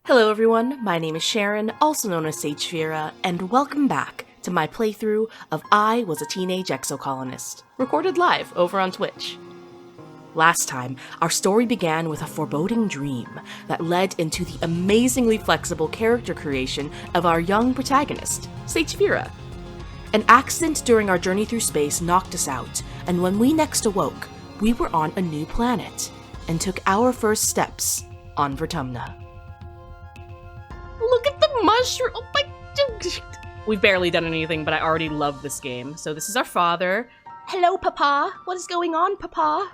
Hello everyone, my name is Sharon, also known as Sagefira, and welcome back to my playthrough of I Was a Teenage Exocolonist, recorded live over on Twitch. Last time, our story began with a foreboding dream that led into the amazingly flexible character creation of our young protagonist, Sagefira. An accident during our journey through space knocked us out, and when we next awoke, we were on a new planet, and took our first steps on Vertumna. Look at the mushroom! Oh my... We've barely done anything, but I already love this game. So this is our father. Hello, Papa. What is going on, Papa?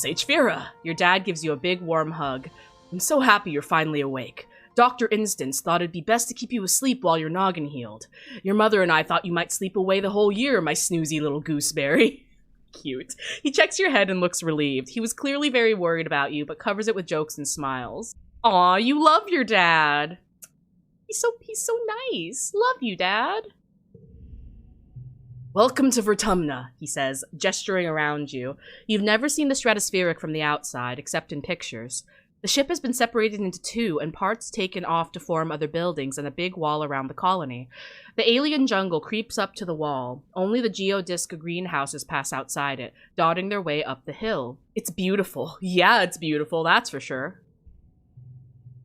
Sagefira, your dad gives you a big warm hug. I'm so happy you're finally awake. Dr. Instance thought it'd be best to keep you asleep while your noggin healed. Your mother and I thought you might sleep away the whole year, my snoozy little gooseberry. Cute. He checks your head and looks relieved. He was clearly very worried about you, but covers it with jokes and smiles. Aw, you love your dad. He's so nice. Love you, Dad. Welcome to Vertumna, he says, gesturing around you. You've never seen the stratospheric from the outside, except in pictures. The ship has been separated into two, and parts taken off to form other buildings and a big wall around the colony. The alien jungle creeps up to the wall. Only the geodisc greenhouses pass outside it, dotting their way up the hill. It's beautiful. Yeah, it's beautiful, that's for sure.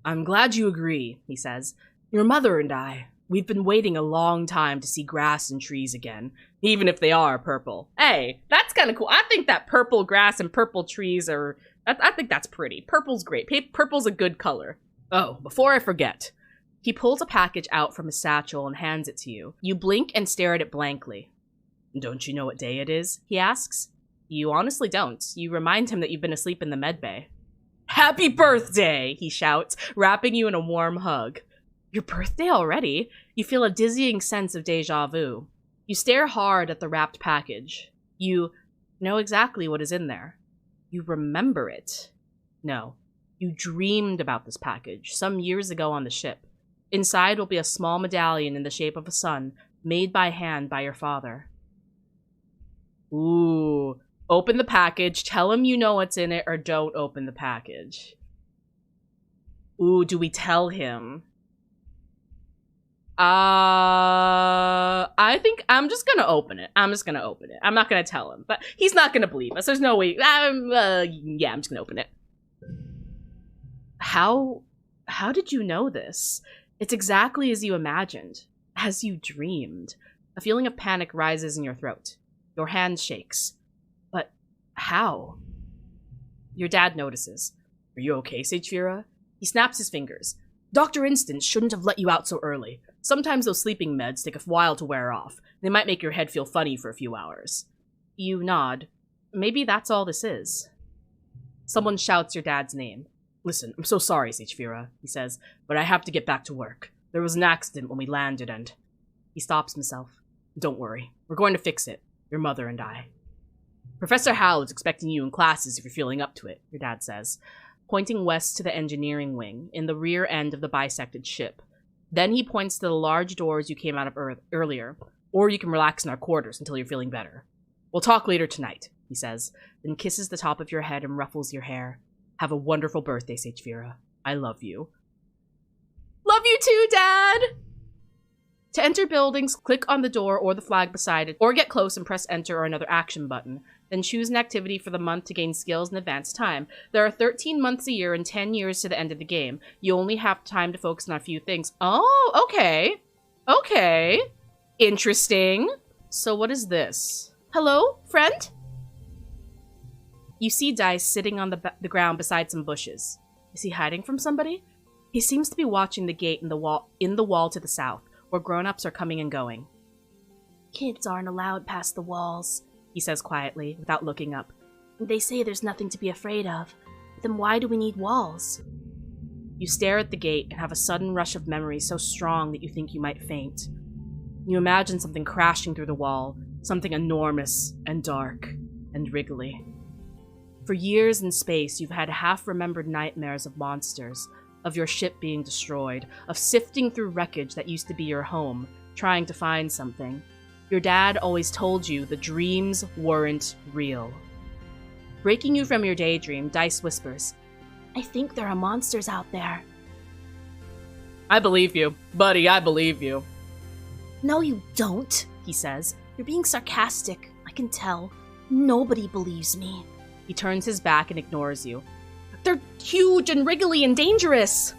I'm glad you agree, he says. Your mother and I, we've been waiting a long time to see grass and trees again, even if they are purple. Hey, that's kind of cool. I think that purple grass and purple trees are... I think that's pretty. Purple's great. Purple's a good color. Oh, before I forget. He pulls a package out from his satchel and hands it to you. You blink and stare at it blankly. Don't you know what day it is? He asks. You honestly don't. You remind him that you've been asleep in the medbay. Happy birthday, he shouts, wrapping you in a warm hug. Your birthday already? You feel a dizzying sense of deja vu. You stare hard at the wrapped package. You know exactly what is in there. You remember it. No, you dreamed about this package some years ago on the ship. Inside will be a small medallion in the shape of a sun, made by hand by your father. Ooh. Open the package, tell him you know what's in it, or don't open the package. Ooh, do we tell him? I think I'm just gonna open it. I'm not gonna tell him, but he's not gonna believe us. There's no way. Yeah, I'm just gonna open it. How did you know this? It's exactly as you imagined, as you dreamed. A feeling of panic rises in your throat. Your hand shakes. But how? Your dad notices. Are you okay, Sagefira? He snaps his fingers. Dr. Instance shouldn't have let you out so early. Sometimes those sleeping meds take a while to wear off. They might make your head feel funny for a few hours. You nod. Maybe that's all this is. Someone shouts your dad's name. Listen, I'm so sorry, Sagefira, he says, but I have to get back to work. There was an accident when we landed and... He stops himself. Don't worry. We're going to fix it. Your mother and I. Professor Howell is expecting you in classes if you're feeling up to it, your dad says, pointing west to the engineering wing, in the rear end of the bisected ship. Then he points to the large doors you came out of earlier, or you can relax in our quarters until you're feeling better. We'll talk later tonight, he says, then kisses the top of your head and ruffles your hair. Have a wonderful birthday, Sagefira. I love you. Love you too, Dad! To enter buildings, click on the door or the flag beside it, or get close and press enter or another action button. Then choose an activity for the month to gain skills and advance time. There are 13 months a year and 10 years to the end of the game. You only have time to focus on a few things. Oh, okay. Okay. Interesting. So what is this? Hello, friend? You see Dice sitting on the ground beside some bushes. Is he hiding from somebody? He seems to be watching the gate in the wall to the south, where grown-ups are coming and going. Kids aren't allowed past the walls, he says quietly, without looking up. They say there's nothing to be afraid of. Then why do we need walls? You stare at the gate and have a sudden rush of memory so strong that you think you might faint. You imagine something crashing through the wall, something enormous and dark and wriggly. For years in space, you've had half-remembered nightmares of monsters, of your ship being destroyed, of sifting through wreckage that used to be your home, trying to find something. Your dad always told you the dreams weren't real. Breaking you from your daydream, Dice whispers, I think there are monsters out there. I believe you. Buddy, I believe you. No, you don't, he says. You're being sarcastic. I can tell. Nobody believes me. He turns his back and ignores you. They're huge and wriggly and dangerous.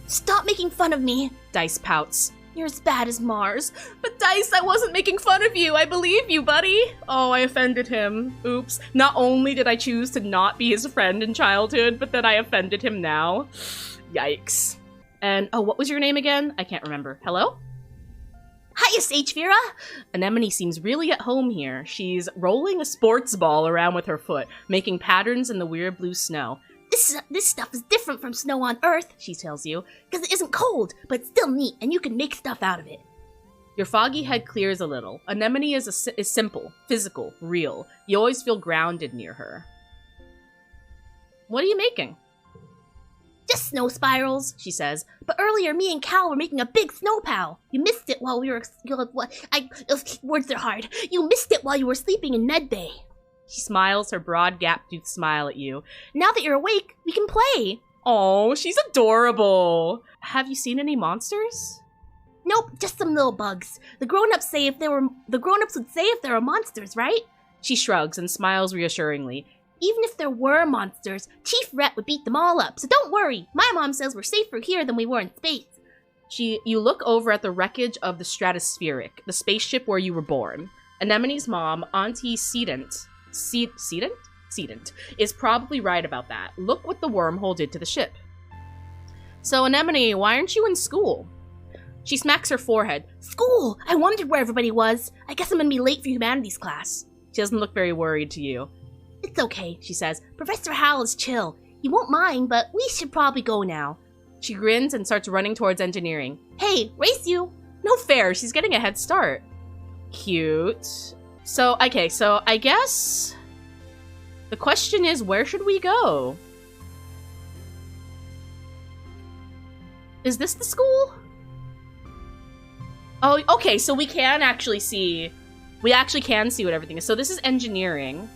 Stop making fun of me. Dice pouts. You're as bad as Mars. But Dice, I wasn't making fun of you. I believe you, buddy. Oh, I offended him. Oops. Not only did I choose to not be his friend in childhood, but then I offended him now. Yikes. And, oh, what was your name again? I can't remember. Hello? Hiya, Sagefira! Anemone seems really at home here. She's rolling a sports ball around with her foot, making patterns in the weird blue snow. This stuff is different from snow on Earth, she tells you, because it isn't cold, but it's still neat, and you can make stuff out of it. Your foggy head clears a little. Anemone is simple, physical, real. You always feel grounded near her. What are you making? Just snow spirals, she says. But earlier, me and Cal were making a big snow pal. You missed it while we were... words are hard. You missed it while you were sleeping in medbay. She smiles her broad gap-toothed smile at you. Now that you're awake, we can play. Oh, she's adorable. Have you seen any monsters? Nope, just some little bugs. The grown-ups would say if there were monsters, right? She shrugs and smiles reassuringly. Even if there were monsters, Chief Rhett would beat them all up, so don't worry. My mom says we're safer here than we were in space. You look over at the wreckage of the Stratospheric, the spaceship where you were born. Anemone's mom, Auntie Sedent, is probably right about that. Look what the wormhole did to the ship. So, Anemone, why aren't you in school? She smacks her forehead. School! I wondered where everybody was. I guess I'm gonna be late for humanities class. She doesn't look very worried to you. It's okay, she says. Professor Howell is chill. He won't mind, but we should probably go now. She grins and starts running towards engineering. Hey, race you! No fair, she's getting a head start. Cute. So I guess the question is, where should we go? Is this the school? Oh, okay, so we actually can see what everything is. So this is engineering.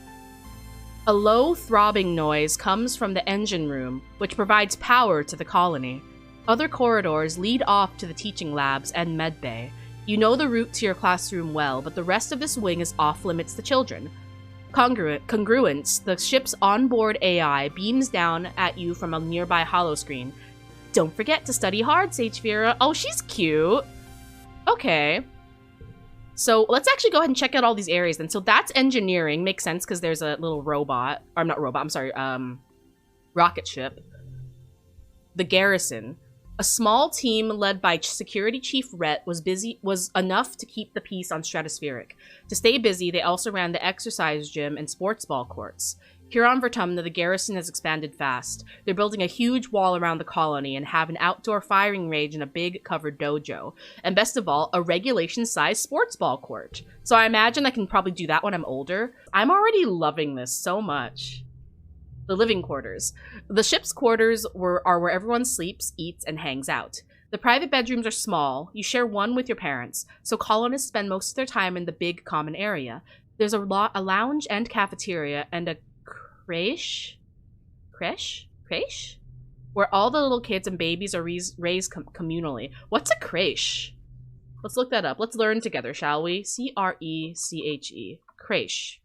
A low throbbing noise comes from the engine room, which provides power to the colony. Other corridors lead off to the teaching labs and medbay. You know the route to your classroom well, but the rest of this wing is off limits to children. Congruence, the ship's onboard AI, beams down at you from a nearby holoscreen. Don't forget to study hard, Sagefira. Oh, she's cute. Okay. So let's actually go ahead and check out all these areas then. So that's engineering. Makes sense because there's a little robot. Or not robot, I'm sorry. Rocket ship. The garrison. A small team led by Security Chief Rhett was enough to keep the peace on Stratospheric. To stay busy, they also ran the exercise gym and sports ball courts. Here on Vertumna, the garrison has expanded fast. They're building a huge wall around the colony and have an outdoor firing range and a big covered dojo. And best of all, a regulation-sized sports ball court. So I imagine I can probably do that when I'm older. I'm already loving this so much. The living quarters. The ship's quarters are where everyone sleeps, eats, and hangs out. The private bedrooms are small. You share one with your parents, so colonists spend most of their time in the big common area. There's a lounge and cafeteria and a creche, where all the little kids and babies are raised communally. What's a creche? Let's look that up. Let's learn together, shall we? C-R-E-C-H-E. Creche.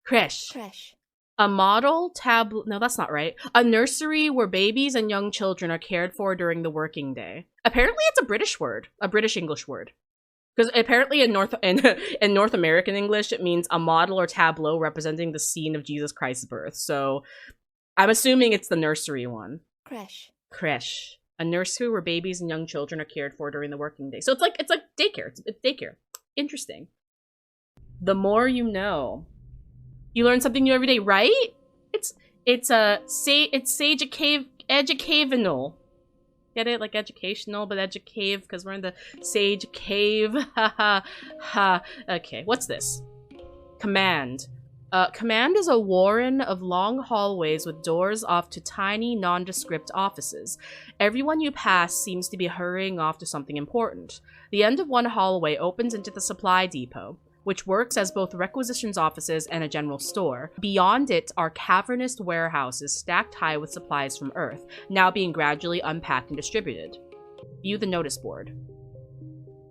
Creche. A model tableau. No, that's not right. A nursery where babies and young children are cared for during the working day. Apparently, it's a British word, a British English word. Because apparently in North American English, it means a model or tableau representing the scene of Jesus Christ's birth. So I'm assuming it's the nursery one. Creche. A nursery where babies and young children are cared for during the working day. So it's like daycare. It's daycare. Interesting. The more you know. You learn something new every day, right? It's educational. Get it? Like educational, but educave, because we're in the Sage Cave. Ha ha ha. Okay, what's this? Command. Command is a warren of long hallways with doors off to tiny, nondescript offices. Everyone you pass seems to be hurrying off to something important. The end of one hallway opens into the supply depot. which works as both requisitions offices and a general store. Beyond it are cavernous warehouses stacked high with supplies from Earth, now being gradually unpacked and distributed. View the notice board.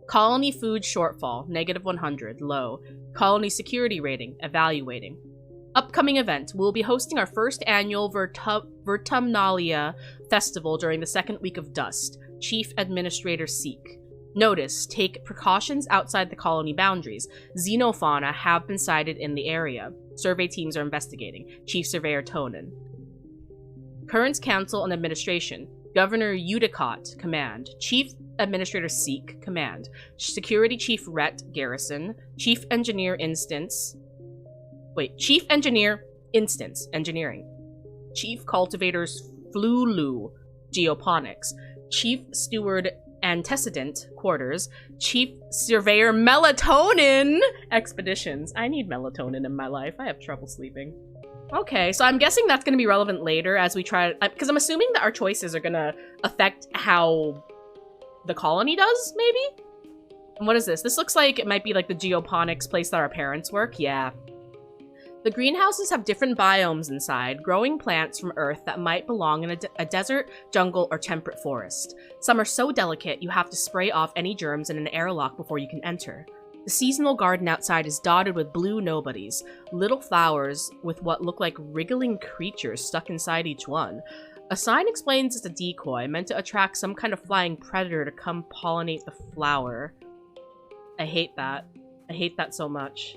Colony food shortfall, -100, low. Colony security rating, evaluating. Upcoming event, we'll be hosting our first annual Vertumnalia Festival during the second week of Dust. Chief Administrator Seek. Notice, take precautions outside the colony boundaries. Xenofauna have been sighted in the area. Survey teams are investigating. Chief Surveyor Tonin. Current Council and Administration. Governor Udicott, Command. Chief Administrator Seek, Command. Security Chief Rhett, Garrison. Chief Engineer Instance, Engineering. Chief Cultivators Flulu, Geoponics. Chief Steward Antecedent, Quarters. Chief Surveyor Melatonin, Expeditions. I need melatonin in my life. I have trouble sleeping. Okay, so I'm guessing that's going to be relevant later as we try, because I'm assuming that our choices are going to affect how the colony does, maybe? And what is this? This looks like it might be like the geoponics place that our parents work. Yeah. The greenhouses have different biomes inside, growing plants from Earth that might belong in a desert, jungle, or temperate forest. Some are so delicate you have to spray off any germs in an airlock before you can enter. The seasonal garden outside is dotted with blue nobodies, little flowers with what look like wriggling creatures stuck inside each one. A sign explains it's a decoy, meant to attract some kind of flying predator to come pollinate the flower. I hate that. I hate that so much.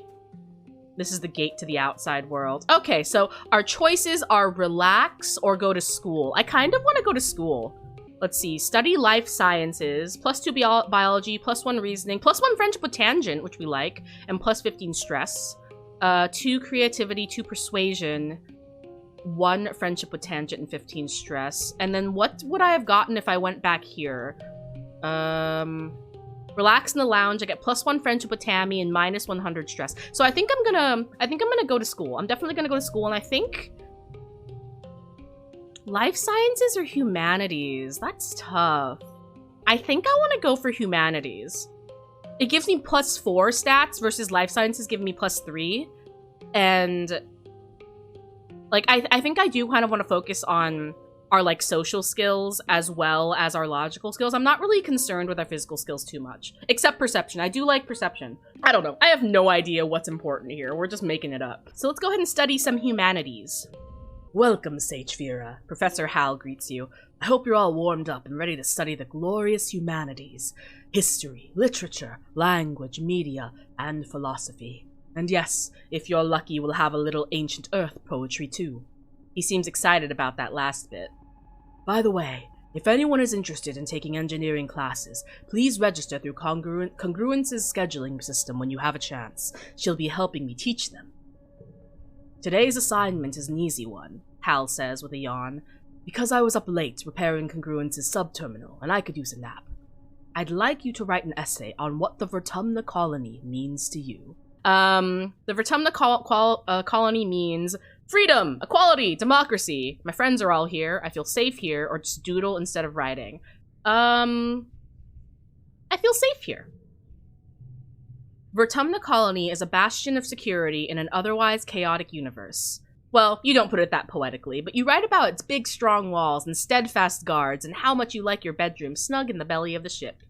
This is the gate to the outside world. Okay, so our choices are relax or go to school. I kind of want to go to school. Let's see. Study life sciences, +2 biology, +1 reasoning, +1 friendship with tangent, which we like, and +15 stress. 2 creativity, 2 persuasion, 1 friendship with tangent, and 15 stress. And then what would I have gotten if I went back here? Relax in the lounge. I get +1 friendship with Tammy and -100 stress. So I think I'm gonna go to school. I'm definitely gonna go to school, and I think life sciences or humanities. That's tough. I think I want to go for humanities. It gives me +4 stats versus life sciences giving me +3, and like I think I do kind of want to focus on our like social skills as well as our logical skills. I'm not really concerned with our physical skills too much, except perception. I do like perception. I don't know. I have no idea what's important here. We're just making it up. So let's go ahead and study some humanities. Welcome, Sagefira. Professor Hal greets you. I hope you're all warmed up and ready to study the glorious humanities. History, literature, language, media, and philosophy. And yes, if you're lucky, we'll have a little ancient Earth poetry too. He seems excited about that last bit. By the way, if anyone is interested in taking engineering classes, please register through Congruence's scheduling system when you have a chance. She'll be helping me teach them. Today's assignment is an easy one, Hal says with a yawn, because I was up late repairing Congruence's subterminal and I could use a nap. I'd like you to write an essay on what the Vertumna colony means to you. The Vertumna colony means freedom, equality, democracy. My friends are all here. I feel safe here, or just doodle instead of writing. I feel safe here. Vertumna colony is a bastion of security in an otherwise chaotic universe. Well, you don't put it that poetically, but you write about its big, strong walls and steadfast guards and how much you like your bedroom snug in the belly of the ship.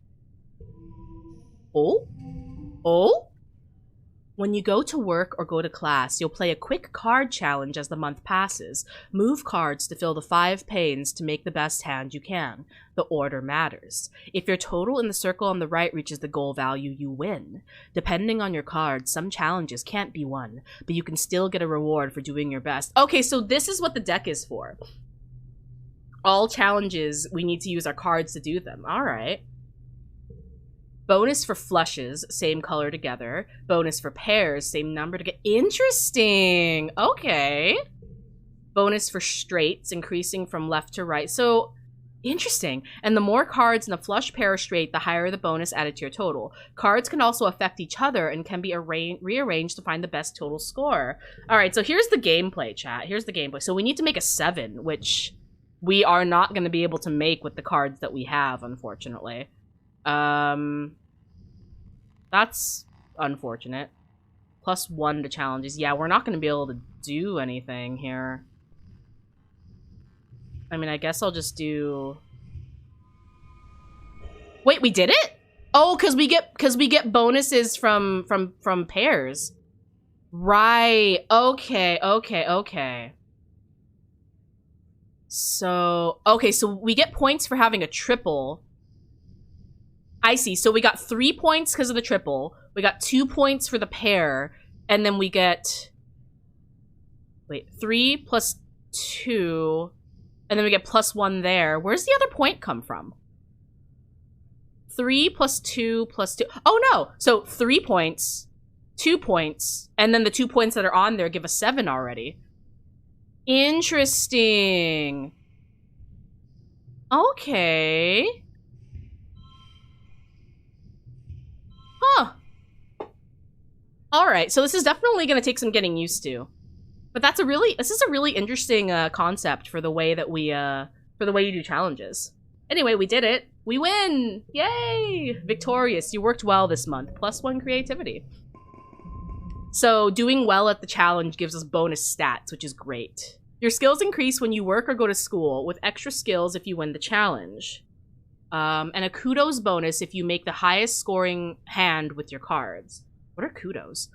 Oh? Oh? When you go to work or go to class, you'll play a quick card challenge as the month passes. Move cards to fill the 5 panes to make the best hand you can. The order matters. If your total in the circle on the right reaches the goal value, you win. Depending on your cards, some challenges can't be won, but you can still get a reward for doing your best. Okay, so this is what the deck is for. All challenges, we need to use our cards to do them. All right. Bonus for flushes, same color together. Bonus for pairs, same number to get. Interesting. Okay. Bonus for straights, increasing from left to right. So, interesting. And the more cards in a flush pair or straight, the higher the bonus added to your total. Cards can also affect each other and can be rearranged to find the best total score. All right, so here's the gameplay, chat. Here's the gameplay. So we need to make a 7, which we are not going to be able to make with the cards that we have, unfortunately. That's unfortunate. +1 to challenges. Yeah, we're not going to be able to do anything here. I mean, I guess I'll just do... Wait, we did it? Oh, because we get bonuses from pairs. Right. Okay. So, okay, so we get points for having a triple. I see. So we got 3 points because of the triple. We got 2 points for the pair. And then we get... Wait, 3 plus 2. And then we get +1 there. Where's the other point come from? 3 plus 2 plus 2. Oh, no. So 3 points, 2 points, and then the 2 points that are on there give us 7 already. Interesting. Okay. Huh. All right. So this is definitely going to take some getting used to. But this is a really interesting concept for the way that you do challenges. Anyway, we did it. We win! Yay! Victorious. You worked well this month. +1 creativity. So doing well at the challenge gives us bonus stats, which is great. Your skills increase when you work or go to school, with extra skills if you win the challenge. And a kudos bonus if you make the highest scoring hand with your cards. What are kudos?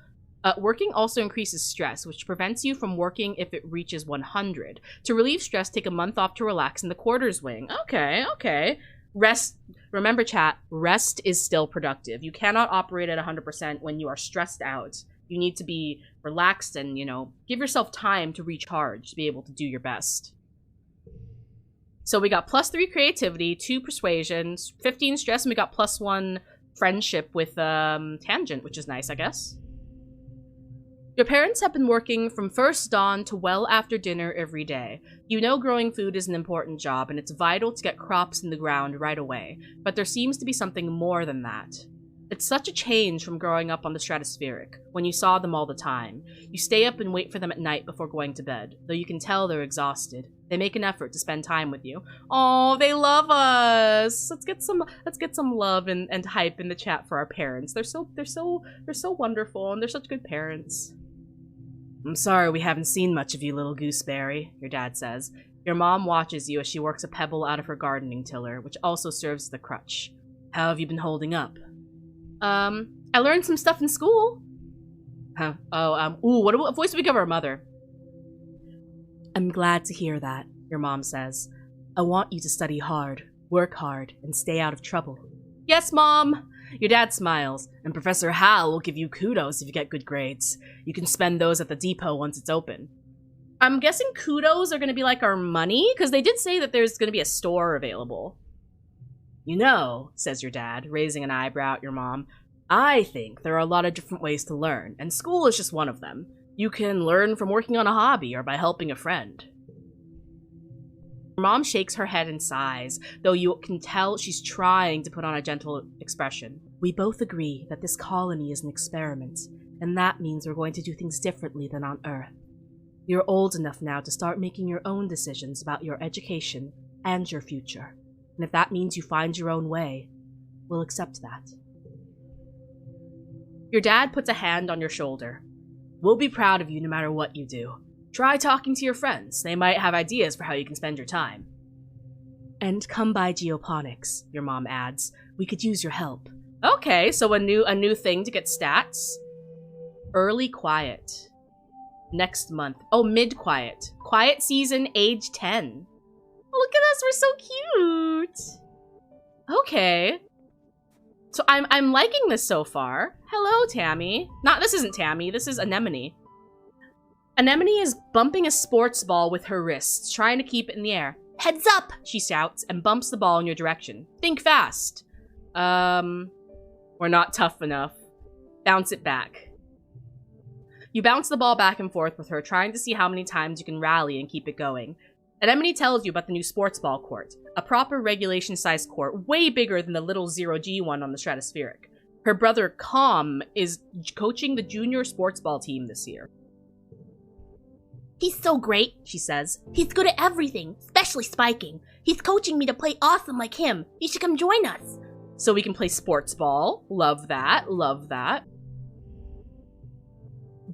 Working also increases stress, which prevents you from working if it reaches 100. To relieve stress, take a month off to relax in the quarters wing. Okay. Rest. Remember, chat, rest is still productive. You cannot operate at 100% when you are stressed out. You need to be relaxed and, give yourself time to recharge to be able to do your best. So we got +3 creativity, 2 persuasion, 15 stress, and we got +1 friendship with tangent, which is nice, I guess. Your parents have been working from first dawn to well after dinner every day. You know growing food is an important job, and it's vital to get crops in the ground right away, but there seems to be something more than that. It's such a change from growing up on the stratospheric, when you saw them all the time. You stay up and wait for them at night before going to bed, though you can tell they're exhausted. They make an effort to spend time with you. Oh, they love us! Let's get some love and hype in the chat for our parents. They're so wonderful, and they're such good parents. I'm sorry we haven't seen much of you, little gooseberry, your dad says. Your mom watches you as she works a pebble out of her gardening tiller, which also serves as the crutch. How have you been holding up? I learned some stuff in school. Huh. What voice do we give our mother? I'm glad to hear that, your mom says. I want you to study hard, work hard, and stay out of trouble. Yes, Mom! Your dad smiles, and Professor Hal will give you kudos if you get good grades. You can spend those at the depot once it's open. I'm guessing kudos are going to be like our money, because they did say that there's going to be a store available. You know, says your dad, raising an eyebrow at your mom, I think there are a lot of different ways to learn, and school is just one of them. You can learn from working on a hobby or by helping a friend. Your mom shakes her head and sighs, though you can tell she's trying to put on a gentle expression. We both agree that this colony is an experiment, and that means we're going to do things differently than on Earth. You're old enough now to start making your own decisions about your education and your future, and if that means you find your own way, we'll accept that. Your dad puts a hand on your shoulder. We'll be proud of you no matter what you do. Try talking to your friends. They might have ideas for how you can spend your time. And come by Geoponics, your mom adds. We could use your help. Okay, so a new thing to get stats. Early quiet. Next month. Oh, mid-quiet. Quiet season, age 10. Oh, look at us, we're so cute. Okay. So I'm liking this so far. Hello, Tammy. This isn't Tammy, this is Anemone. Anemone is bumping a sports ball with her wrists, trying to keep it in the air. Heads up, she shouts, and bumps the ball in your direction. Think fast. We're not tough enough. Bounce it back. You bounce the ball back and forth with her, trying to see how many times you can rally and keep it going. Anemone tells you about the new sports ball court, a proper regulation-sized court, way bigger than the little zero-G one on the stratospheric. Her brother, Com, is coaching the junior sports ball team this year. He's so great, she says. He's good at everything, especially spiking. He's coaching me to play awesome like him. You should come join us. So we can play sports ball. Love that, love that.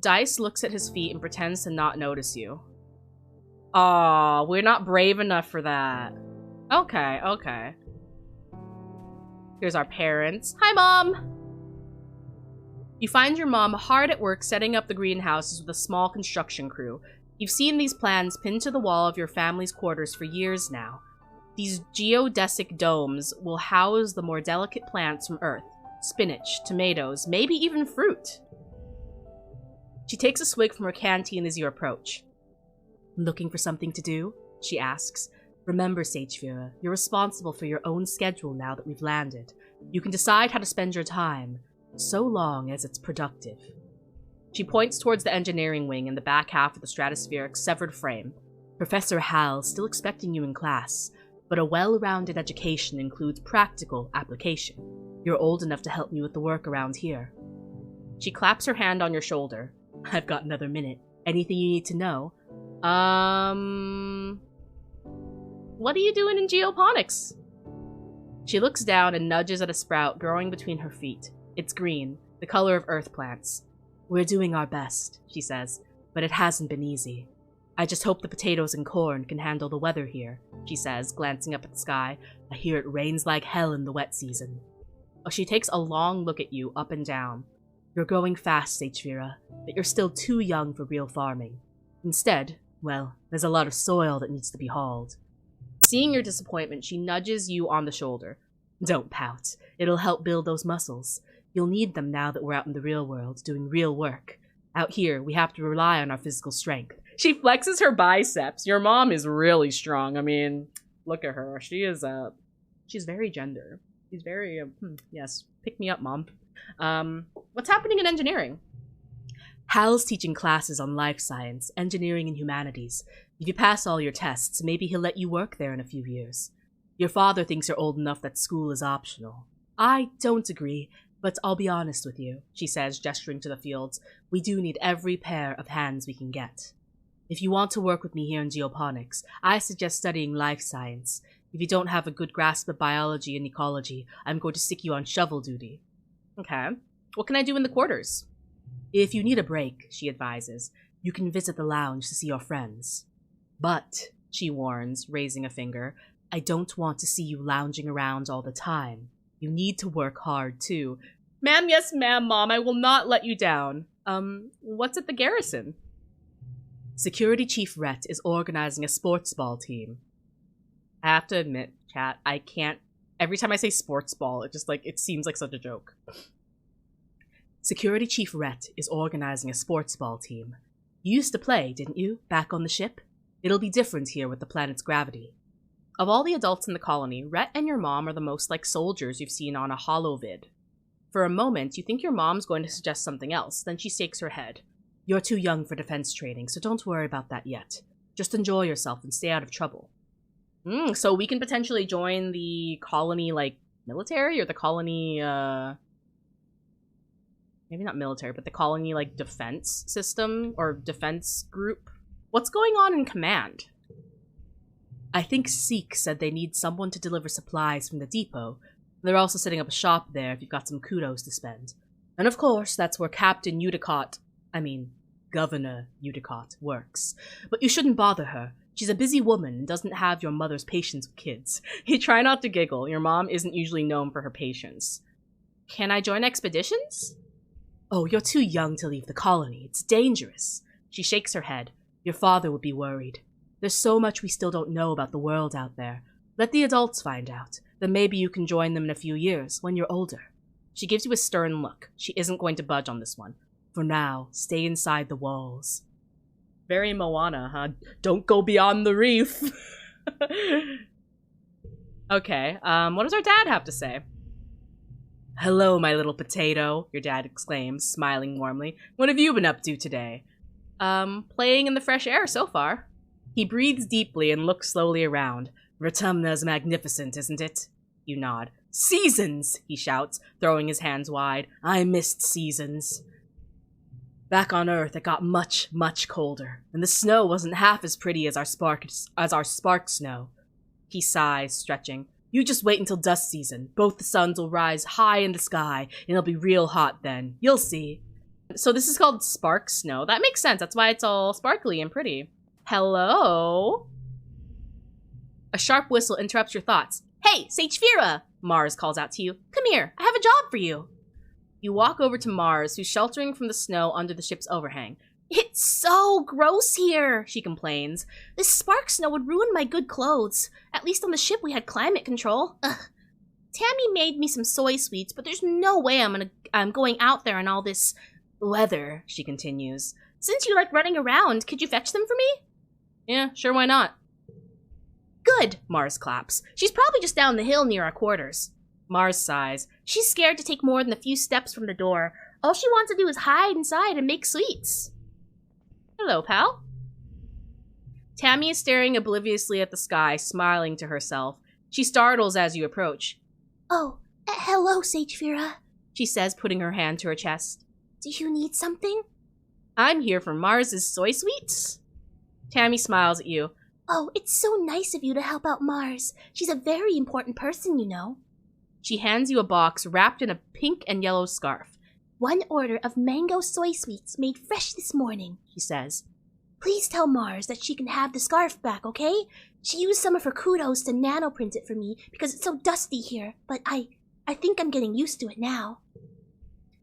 Dice looks at his feet and pretends to not notice you. Aw, we're not brave enough for that. Okay, okay. Here's our parents. Hi, Mom! You find your mom hard at work setting up the greenhouses with a small construction crew. You've seen these plans pinned to the wall of your family's quarters for years now. These geodesic domes will house the more delicate plants from Earth. Spinach, tomatoes, maybe even fruit. She takes a swig from her canteen as you approach. Looking for something to do? She asks. Remember, Sagefira, you're responsible for your own schedule now that we've landed. You can decide how to spend your time, so long as it's productive. She points towards the engineering wing in the back half of the stratospheric severed frame. Professor Hal's still expecting you in class, but a well-rounded education includes practical application. You're old enough to help me with the work around here. She claps her hand on your shoulder. I've got another minute. Anything you need to know? What are you doing in geoponics? She looks down and nudges at a sprout growing between her feet. It's green, the color of earth plants. We're doing our best, she says, but it hasn't been easy. I just hope the potatoes and corn can handle the weather here, she says, glancing up at the sky. I hear it rains like hell in the wet season. She takes a long look at you, up and down. You're growing fast, Sagefira, but you're still too young for real farming. Instead, well, there's a lot of soil that needs to be hauled. Seeing your disappointment, she nudges you on the shoulder. Don't pout. It'll help build those muscles. You'll need them now that we're out in the real world, doing real work. Out here, we have to rely on our physical strength. She flexes her biceps. Your mom is really strong. I mean, look at her. She's very gender. She's very, yes, pick me up, Mom. What's happening in engineering? Hal's teaching classes on life science, engineering, and humanities. If you pass all your tests, maybe he'll let you work there in a few years. Your father thinks you're old enough that school is optional. I don't agree, but I'll be honest with you, she says, gesturing to the fields. We do need every pair of hands we can get. If you want to work with me here in geoponics, I suggest studying life science. If you don't have a good grasp of biology and ecology, I'm going to stick you on shovel duty. Okay. What can I do in the quarters? If you need a break, she advises, you can visit the lounge to see your friends. But, she warns, raising a finger, I don't want to see you lounging around all the time. You need to work hard, too. Ma'am, yes, ma'am, Mom, I will not let you down. What's at the garrison? Security Chief Rhett is organizing a sports ball team. I have to admit, chat, I can't. Every time I say sports ball, it seems like such a joke. Security Chief Rhett is organizing a sports ball team. You used to play, didn't you, back on the ship? It'll be different here with the planet's gravity. Of all the adults in the colony, Rhett and your mom are the most like soldiers you've seen on a holovid. For a moment, you think your mom's going to suggest something else, then she shakes her head. You're too young for defense training, so don't worry about that yet. Just enjoy yourself and stay out of trouble. So we can potentially join the colony, military, or the colony, maybe not military, but the colony, defense system, or defense group? What's going on in command? I think Seek said they need someone to deliver supplies from the depot. They're also setting up a shop there if you've got some kudos to spend. And of course, that's where Governor Udicott works. But you shouldn't bother her. She's a busy woman and doesn't have your mother's patience with kids. You try not to giggle. Your mom isn't usually known for her patience. Can I join expeditions? Oh, you're too young to leave the colony. It's dangerous. She shakes her head. Your father would be worried. There's so much we still don't know about the world out there. Let the adults find out. Then maybe you can join them in a few years, when you're older. She gives you a stern look. She isn't going to budge on this one. For now, stay inside the walls. Very Moana, huh? Don't go beyond the reef. Okay, what does our dad have to say? Hello, my little potato, your dad exclaims, smiling warmly. What have you been up to today? Playing in the fresh air so far. He breathes deeply and looks slowly around. Rotumna's magnificent, isn't it? You nod. Seasons, he shouts, throwing his hands wide. I missed seasons. Back on Earth, it got much, much colder, and the snow wasn't half as pretty as our spark snow. He sighs, stretching. You just wait until dust season. Both the suns will rise high in the sky, and it'll be real hot then. You'll see. So this is called spark snow. That makes sense. That's why it's all sparkly and pretty. Hello? A sharp whistle interrupts your thoughts. Hey, Sagefira! Mars calls out to you. Come here, I have a job for you. You walk over to Mars, who's sheltering from the snow under the ship's overhang. It's so gross here, she complains. This spark snow would ruin my good clothes. At least on the ship we had climate control. Ugh. Tammy made me some soy sweets, but there's no way I'm going out there in all this weather, she continues. Since you like running around, could you fetch them for me? Yeah, sure, why not? Good, Mars claps. She's probably just down the hill near our quarters. Mars sighs. She's scared to take more than a few steps from the door. All she wants to do is hide inside and make sweets. Hello, pal. Tammy is staring obliviously at the sky, smiling to herself. She startles as you approach. Oh, hello, Sagefira, she says, putting her hand to her chest. Do you need something? I'm here for Mars's soy sweets. Tammy smiles at you. Oh, it's so nice of you to help out Mars. She's a very important person, you know. She hands you a box wrapped in a pink and yellow scarf. One order of mango soy sweets made fresh this morning, she says. Please tell Mars that she can have the scarf back, okay? She used some of her kudos to nanoprint it for me because it's so dusty here, but I think I'm getting used to it now.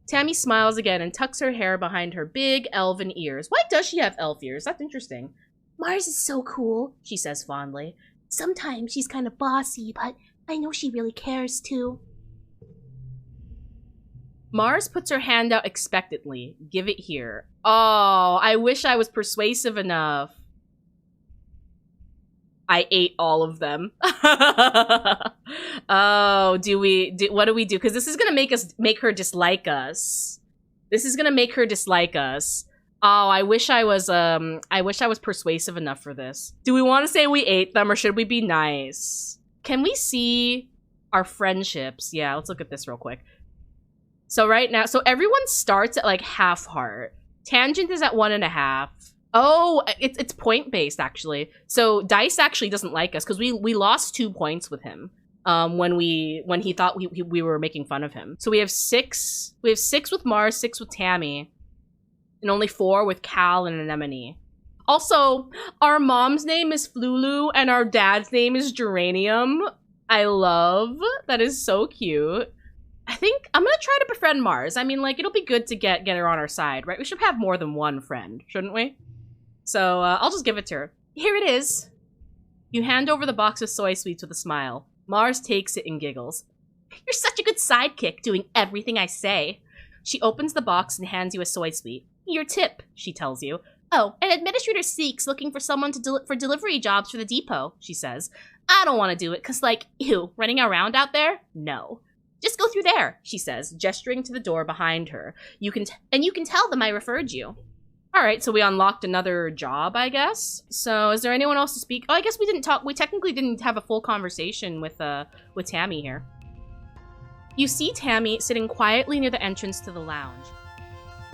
Tammy smiles again and tucks her hair behind her big elven ears. Why does she have elf ears? That's interesting. Mars is so cool, she says fondly. Sometimes she's kind of bossy, but I know she really cares too. Mars puts her hand out expectantly. Give it here. Oh, I wish I was persuasive enough. I ate all of them. Oh, what do we do? Because this is gonna make her dislike us. This is gonna make her dislike us. Oh, I wish I was persuasive enough for this. Do we want to say we ate them or should we be nice? Can we see our friendships? Yeah, let's look at this real quick. So right now, so everyone starts at like half heart. Tangent is at 1.5. Oh, it's point based actually. So Dice actually doesn't like us because we lost 2 points with him when he thought we were making fun of him. So we have 6. We have 6 with Mars, 6 with Tammy, and only 4 with Cal and Anemone. Also, our mom's name is Flulu and our dad's name is Geranium. I love. That is so cute. I think I'm gonna try to befriend Mars. I mean, like, it'll be good to get her on our side, right? We should have more than one friend, shouldn't we? So I'll just give it to her. Here it is. You hand over the box of soy sweets with a smile. Mars takes it and giggles. You're such a good sidekick, doing everything I say. She opens the box and hands you a soy sweet. Your tip, she tells you. Oh, an administrator seeks looking for someone for delivery jobs for the depot, she says. I don't want to do it, because, like, ew, running around out there? No. Just go through there, she says, gesturing to the door behind her. You can tell them I referred you. All right, so we unlocked another job, I guess. So is there anyone else to speak? Oh, I guess we didn't talk. We technically didn't have a full conversation with Tammy here. You see Tammy sitting quietly near the entrance to the lounge.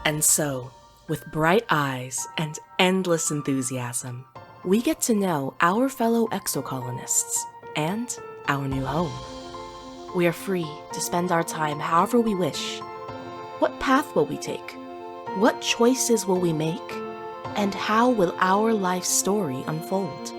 And so, with bright eyes and endless enthusiasm, we get to know our fellow exocolonists and our new home. We are free to spend our time however we wish. What path will we take? What choices will we make? And how will our life story unfold?